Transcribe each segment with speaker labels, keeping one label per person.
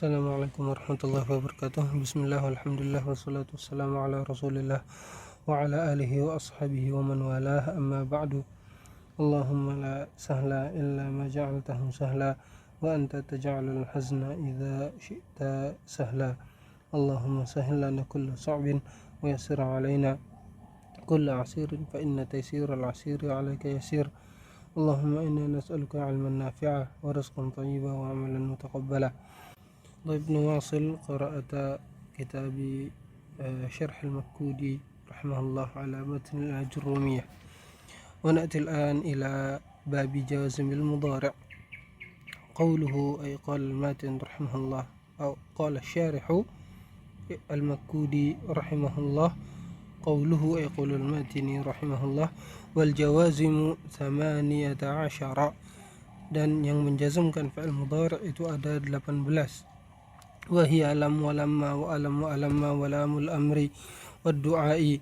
Speaker 1: Assalamualaikum warahmatullahi wabarakatuh. Bismillah, alhamdulillah, wassalatu wassalamu ala rasulillah wa ala alihi wa ashabihi wa man walah, amma ba'du. Allahumma la sahla illa ma ja'altahu sahla wa anta taj'alul hazna idha syi'ta sahla. Allahumma sahil lana kulla sa'bin wa yassir alaina kulla asirin fa inna taysiral asiri alayka yasir. Allahumma inna nas'aluka ilman nafi'a wa rizqan thayyiba wa amalan mutaqabbala. طيب، نواصل قراءة كتاب شرح المكودي رحمه الله على متن الأجرومية، ونأتي الآن إلى باب جوازم المضارع. قوله أي قال الماتن رحمه الله، أو قال الشارح المكودي رحمه الله، قوله أي قول الماتن رحمه الله، والجوازم 18. Dan yang menjazmkan fi'il mudhari' itu ada 18. Wahia lam wa lamma wa alam wa alamma wa lamul amri wa du'ai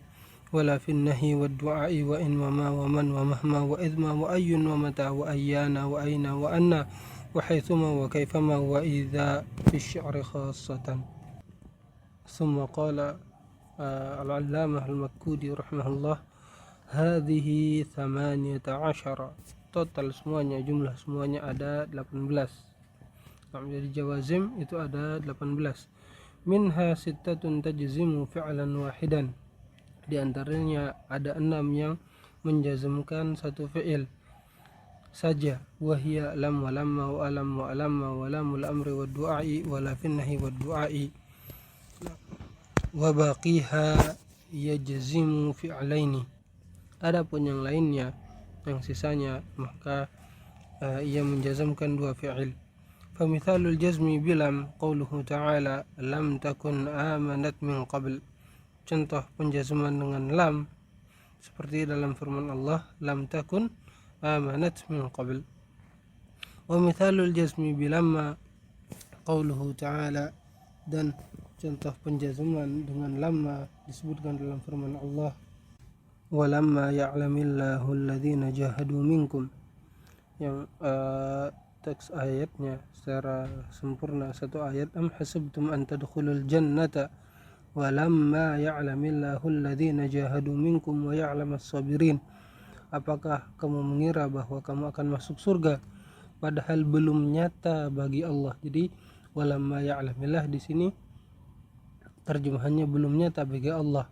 Speaker 1: wa la fin nahi wa du'ai wa in wa ma wa man wa mahma wa idma wa ayyun wa mata wa ayyana wa aina wa anna wa haythuma wa kayfama wa idha fi syi'ri khassatan. Thumma qala al-allamah al-Makudi rahimahullah, hadhihi 18. Total semuanya, jumlah semuanya ada 18. Jadi jawazim itu ada 18. Minha sittatun tajzimu fi'lan wahidan. Di antaranya ada 6 yang menjazmkan satu fi'il saja. Wahia lam wa lamma wa alam wa alamma wa lamul amri wa du'ai wa la fin nahi wa du'ai. Wa baqiha yajzimu fi'laini. Adapun yang lainnya, yang sisanya, maka ia menjazmkan 2 fi'il. Famithalul jazmi bilam qauluhu ta'ala lam takun amanat min qabl. Contoh penjazman dengan lam seperti dalam firman Allah, lam takun amanat min qabl. Wa mithalul jazmi bilamma qauluhu ta'ala, dan contoh penjazman dengan lamma disebutkan dalam firman Allah, walamma ya'lamillahu alladhina jahadu minkum. Yang teks ayatnya secara sempurna satu ayat, am hasibtum an tadkhulul jannata walamma ya'lamillahu alladhina jahadu minkum wa ya'lamas sabirin. Apakah kamu mengira bahwa kamu akan masuk surga padahal belum nyata bagi Allah. Jadi walamma ya'lamillah di sini terjemahannya belum nyata bagi Allah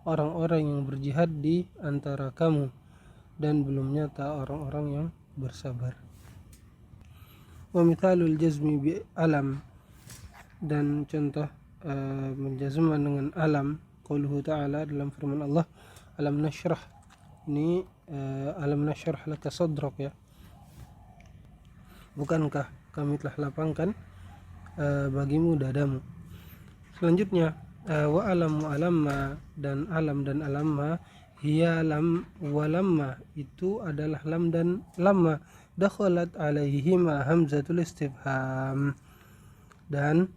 Speaker 1: orang-orang yang berjihad di antara kamu, dan belum nyata orang-orang yang bersabar. Wa mithalul jazmi bi alam, dan contoh menjazman dengan alam, qauluhu ta'ala dalam firman Allah, alam nashrah. Ini alam nashrah laka sadrak, ya, bukankah kami telah lapangkan bagimu dadamu. Selanjutnya wa alam wa alamma, dan alam dan alamma, hiya lam wa lamma, itu adalah lam dan lamma, dakhalat alaihima hamzatul istifham, dan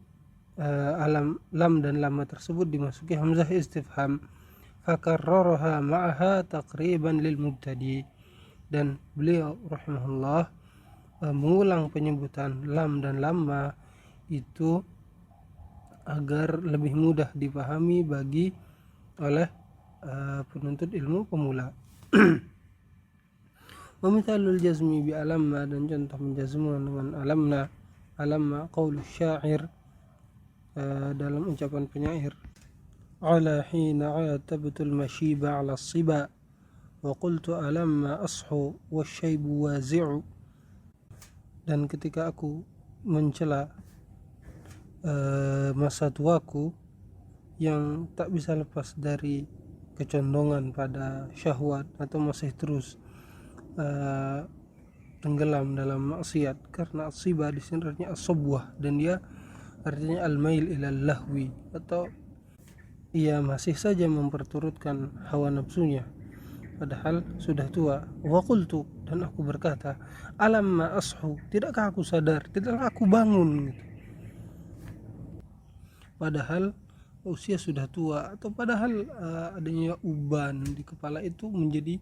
Speaker 1: alam, lam dan lamma tersebut dimasuki hamzah istifham. Fakarraraha ma'aha taqriban lil mubtadi, dan beliau rahimahullah mengulang penyebutan lam dan lamma itu agar lebih mudah dipahami bagi oleh penuntut ilmu pemula. Wa mithalul jazmi bi alamma, dan contoh menjazmkan dengan alamna, alamma qaulus syair, dalam ucapan penyair, ala hina atabtul mashiba ala siba wa qultu alamma ashu wasyaibu wazi'u. Dan ketika aku mencela masa tuaku yang tak bisa lepas dari kecondongan pada syahwat atau masih terus tenggelam dalam maksiat, karena asiba di sini artinya as-subwah, dan dia artinya al-mail ila lahwi, atau ia masih saja memperturutkan hawa nafsunya padahal sudah tua. Wa qultu, dan aku berkata, alam ma ashu, tidakkah aku sadar, tidakkah aku bangun, gitu. Padahal usia sudah tua, atau padahal adanya uban di kepala itu menjadi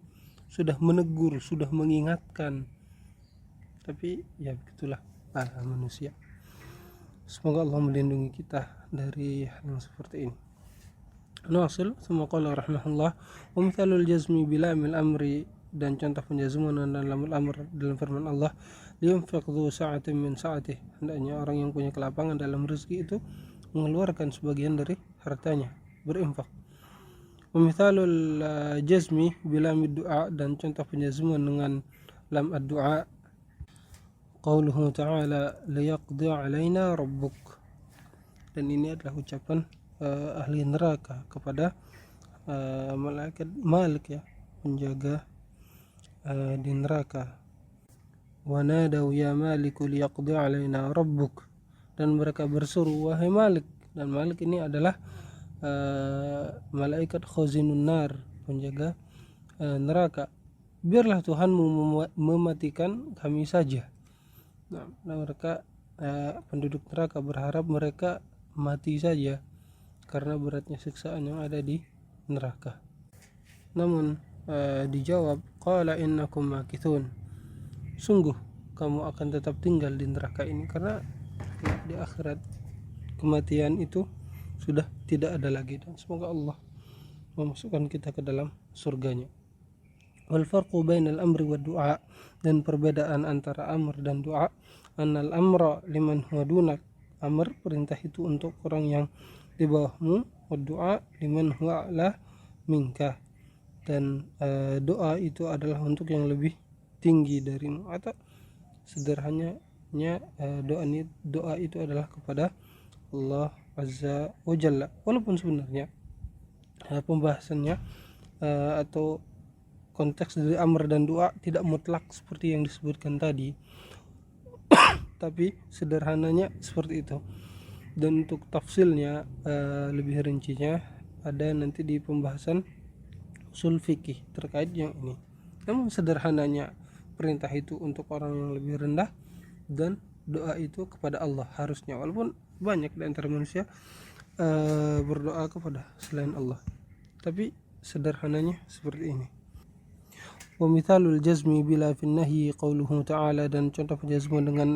Speaker 1: sudah menegur, sudah mengingatkan. Tapi ya begitulah manusia. Semoga Allah melindungi kita dari hal yang seperti ini. Nasil semua qala rahimahullah wa mithalul jazmi bilamil amri, dan contoh penjazuman dalam amr dalam firman Allah, liyunfiq dzu sa'atin min sa'atih, hendaknya orang yang punya kelapangan dalam rezeki itu mengeluarkan sebagian dari hartanya, berinfak. Wa mithalul jazmi bilamid du'a, dan contoh penjazuman dengan lam ad-du'a, qauluhu ta'ala liyaqdi 'alaina rabbuk, dan ini adalah ucapan ahli neraka kepada malaikat Malik, ya, penjaga di neraka. Wa nadaw ya Maliku liyaqdi 'alaina rabbuk, dan mereka berseru wahai Malik, dan Malik ini adalah malaikat khazinun nar, penjaga neraka, biarlah Tuhanmu mematikan kami saja. Nah, mereka penduduk neraka berharap mereka mati saja karena beratnya siksaan yang ada di neraka. Namun dijawab, qala innakum makithun, sungguh kamu akan tetap tinggal di neraka ini, karena di akhirat kematian itu sudah tidak ada lagi, dan semoga Allah memasukkan kita ke dalam surganya. Wal farqu bainal amri wad du'a, dan perbedaan antara amr dan doa, annal amra liman huwa dunak, amr perintah itu untuk orang yang di bawahmu, wad du'a liman huwa a'la minka, dan doa itu adalah untuk yang lebih tinggi darimu. Atau sederhananya doa itu adalah kepada Allah Azza wa Jalla. Walaupun sebenarnya pembahasannya atau konteks dari amr dan doa tidak mutlak seperti yang disebutkan tadi, tapi sederhananya seperti itu. Dan untuk tafsilnya lebih rincinya ada nanti di pembahasan usul fikih terkait yang ini. Namun sederhananya perintah itu untuk orang yang lebih rendah, dan doa itu kepada Allah harusnya, walaupun banyak di antara manusia berdoa kepada selain Allah, tapi sederhananya seperti ini. Wa mithalul jazmi bila fin nahyi qauluhu ta'ala, dan contoh penjazman dengan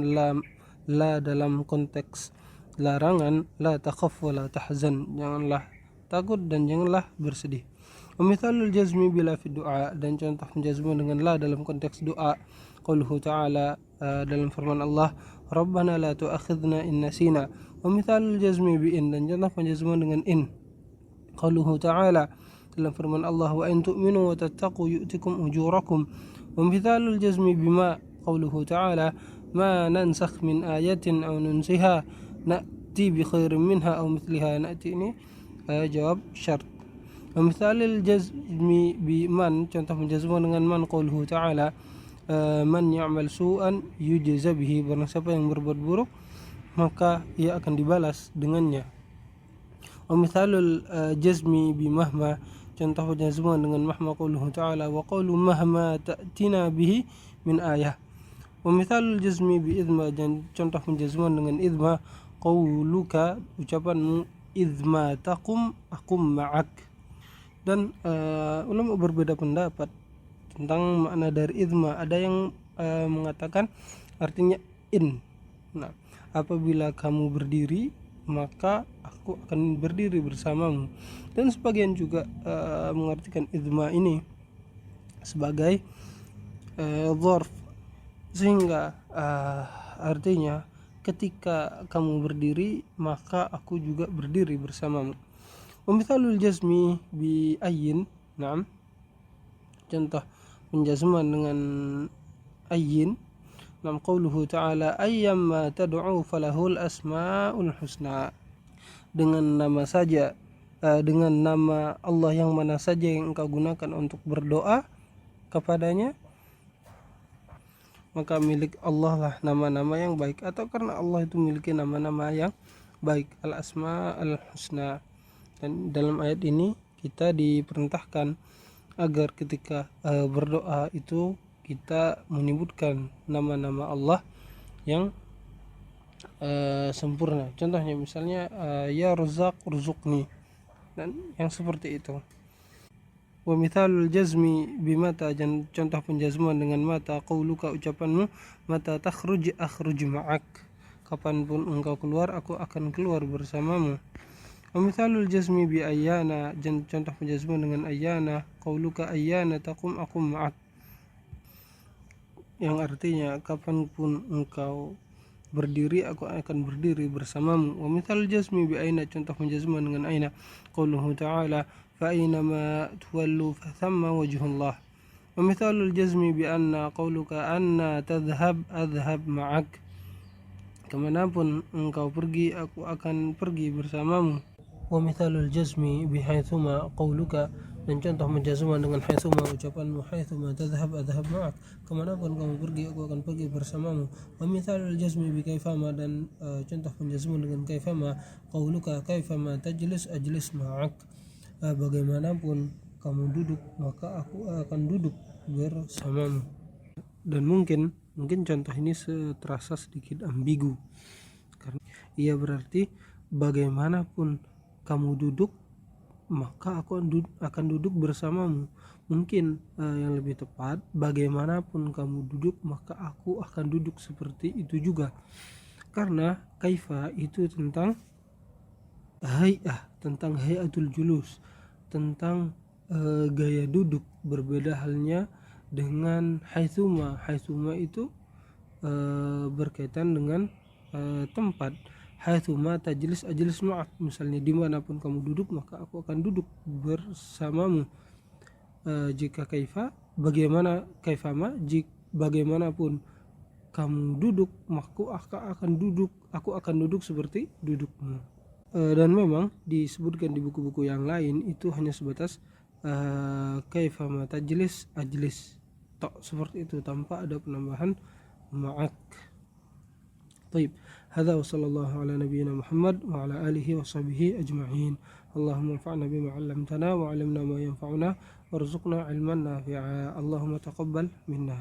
Speaker 1: la dalam konteks larangan, la takhaf wa la tahzan, janganlah takut dan janganlah bersedih. Wa mithalul jazmi bila fi du'a, dan contoh penjazman dengan la dalam konteks doa, qauluhu ta'ala, dalam firman Allah, rabbana la tu'akhidna in nasina. Wa mithalul jazmi bi in, dan contoh penjazman dengan in, qauluhu ta'ala, dalam firman Allah, wa in tu'minu wa tattaqu yu'tikum ujurakum. Wa mithalul jazmi bima, qauluhu ta'ala, ma nansakh min ayatin aw nunsiha na'ti bi khairin minha aw mithliha. Na'ti ini jawab syarat. Wa mithalul jazmi bi man, contoh penjazman dengan man, qauluhu ta'ala, man ya'mal su'an yujza bihi, barang siapa yang berbuat buruk maka ia akan dibalas dengannya. Wa mithalul jazmi bi mahma, contoh penjazman dengan mahma, qauluhu ta'ala, wa qawlu mahma ta'tina bihi min ayah. Wa mithalul jazmi bi idma, dan contoh penjazman dengan idma, qauluka, ucapanmu, idma taqum aqum ma'ak. Dan ulama berbeda pendapat tentang makna dari idma. Ada yang mengatakan artinya in. Nah, apabila kamu berdiri maka aku akan berdiri bersamamu. Dan sebagian juga mengartikan idma ini sebagai dzarf, sehingga artinya ketika kamu berdiri maka aku juga berdiri bersamamu. Wa mithalul jazmi bi ayyin, na'am, contoh penjazman dengan ayyin, nam qauluhu ta'ala, ayyamma tad'u falahul asmaul husna, dengan nama saja, dengan nama Allah yang mana saja yang engkau gunakan untuk berdoa kepadanya, maka milik Allah lah nama-nama yang baik, atau karena Allah itu memiliki nama-nama yang baik, al-asma al-husna. Dan dalam ayat ini kita diperintahkan agar ketika berdoa itu kita menyebutkan nama-nama Allah yang sempurna. Contohnya misalnya ya Razzaq urzuqni, dan yang seperti itu. Wa mithalul jazmi bimata, dan contoh penjazman dengan mata, qauluka, ucapanmu, mata takhruj akhruj ma'ak, kapanpun engkau keluar aku akan keluar bersamamu. Wa mithalul jazmi bi ayyana, contoh penjazman dengan ayyana, qauluka ayyana taqum aqum ma'ak, yang artinya kapanpun engkau berdiri aku akan berdiri bersamamu. Wa mithalul jazmi bi aina, contoh penjazman dengan aina, qauluhu ta'ala fa aynama tuwallu fa thamma wajhullah. Wa mithalul jazmi bi anna, qauluka anna tadhhab adhhab ma'ak, kemanapun engkau pergi aku akan pergi bersamamu. Wa mithalul jazmi bi haitsuma, qauluka, dan contoh menjazman dengan haitsuma ucapanmu, haitsuma tadhhab adhhab ma'ak, kemanapun kamu pergi aku akan pergi bersamamu. Wa mithalul jazmi bi kaifama, dan contoh penjazman dengan kaifama, qauluka kaifama tajlis ajlis ma'ak, bagaimanapun kamu duduk maka aku akan duduk bersamamu. Dan mungkin contoh ini terasa sedikit ambigu karena ia berarti bagaimanapun kamu duduk maka aku akan duduk bersamamu. Mungkin yang lebih tepat, bagaimanapun kamu duduk maka aku akan duduk seperti itu juga, karena kaifa itu tentang hay'ah, tentang hayatul julus, tentang gaya duduk. Berbeda halnya dengan haitsuma. Haitsuma itu berkaitan dengan tempat. Haitsuma tajlis ajlis ma'ak, misalnya dimanapun kamu duduk maka aku akan duduk bersamamu. Jika kaifa, bagaimana kaifama, bagaimanapun kamu duduk maka aku akan duduk seperti dudukmu. Dan memang disebutkan di buku-buku yang lain itu hanya sebatas kaifama tajlis ajlis tok, seperti itu tanpa ada penambahan ma'ak. طيب هذا وصلى الله على نبينا محمد وعلى آله وصحبه أجمعين. اللهم انفعنا بما علمتنا وعلمنا ما ينفعنا وارزقنا علما نافعا. اللهم تقبل منا.